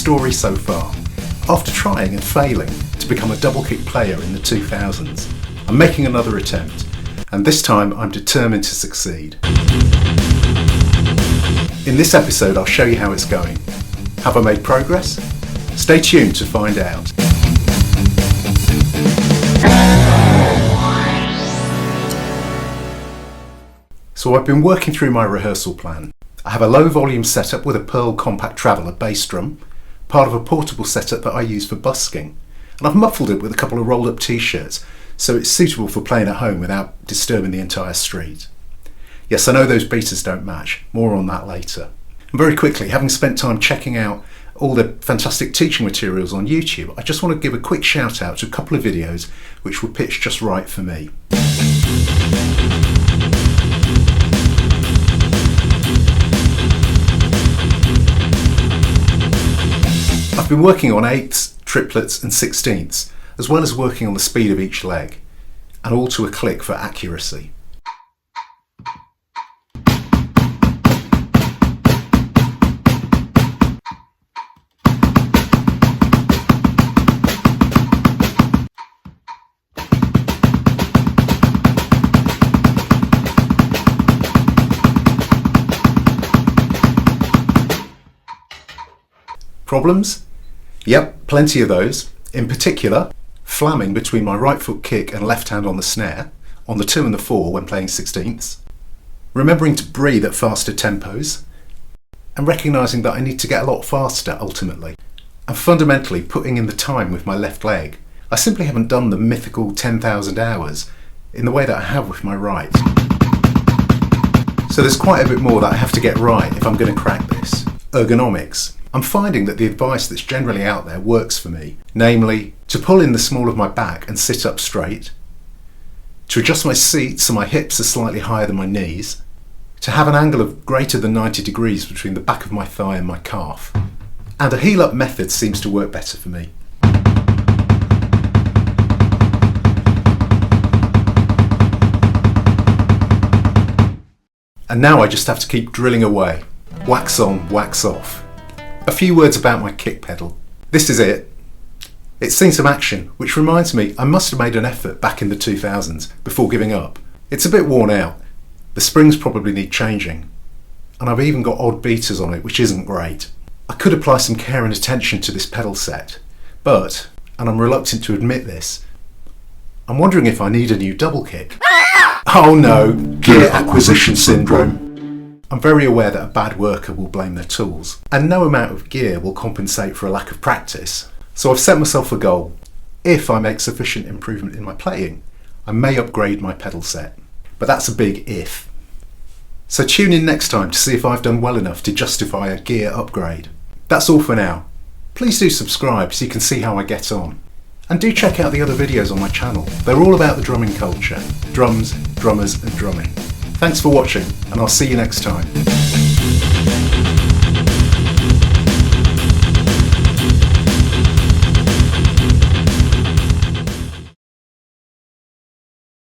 story so far. After trying and failing to become a double kick player in the 2000s, I'm making another attempt, and this time I'm determined to succeed. In this episode I'll show you how it's going. Have I made progress? Stay tuned to find out. So I've been working through my rehearsal plan. I have a low volume setup with a Pearl Compact Traveller bass drum, part of a portable setup that I use for busking, and I've muffled it with a couple of rolled up t-shirts so it's suitable for playing at home without disturbing the entire street. Yes, I know those beaters don't match, more on that later. And very quickly, having spent time checking out all the fantastic teaching materials on YouTube, I just want to give a quick shout out to a couple of videos which were pitched just right for me. I've been working on eighths, triplets and sixteenths, as well as working on the speed of each leg, and all to a click for accuracy. Problems? Yep, plenty of those. In particular, flamming between my right foot kick and left hand on the snare, on the 2 and the 4 when playing sixteenths, remembering to breathe at faster tempos, and recognising that I need to get a lot faster ultimately, and fundamentally putting in the time with my left leg. I simply haven't done the mythical 10,000 hours in the way that I have with my right. So there's quite a bit more that I have to get right if I'm going to crack this. Ergonomics. I'm finding that the advice that's generally out there works for me, namely to pull in the small of my back and sit up straight, to adjust my seat so my hips are slightly higher than my knees, to have an angle of greater than 90 degrees between the back of my thigh and my calf, and a heel up method seems to work better for me. And now I just have to keep drilling away, wax on, wax off. A few words about my kick pedal. This is it. It's seen some action, which reminds me I must have made an effort back in the 2000s before giving up. It's a bit worn out. The springs probably need changing. And I've even got odd beaters on it, which isn't great. I could apply some care and attention to this pedal set, but, and I'm reluctant to admit this, I'm wondering if I need a new double kick. Oh no, gear acquisition syndrome. I'm very aware that a bad worker will blame their tools, and no amount of gear will compensate for a lack of practice. So I've set myself a goal. If I make sufficient improvement in my playing, I may upgrade my pedal set. But that's a big if. So tune in next time to see if I've done well enough to justify a gear upgrade. That's all for now. Please do subscribe so you can see how I get on. And do check out the other videos on my channel. They're all about the drumming culture, drums, drummers and drumming. Thanks for watching, and I'll see you next time.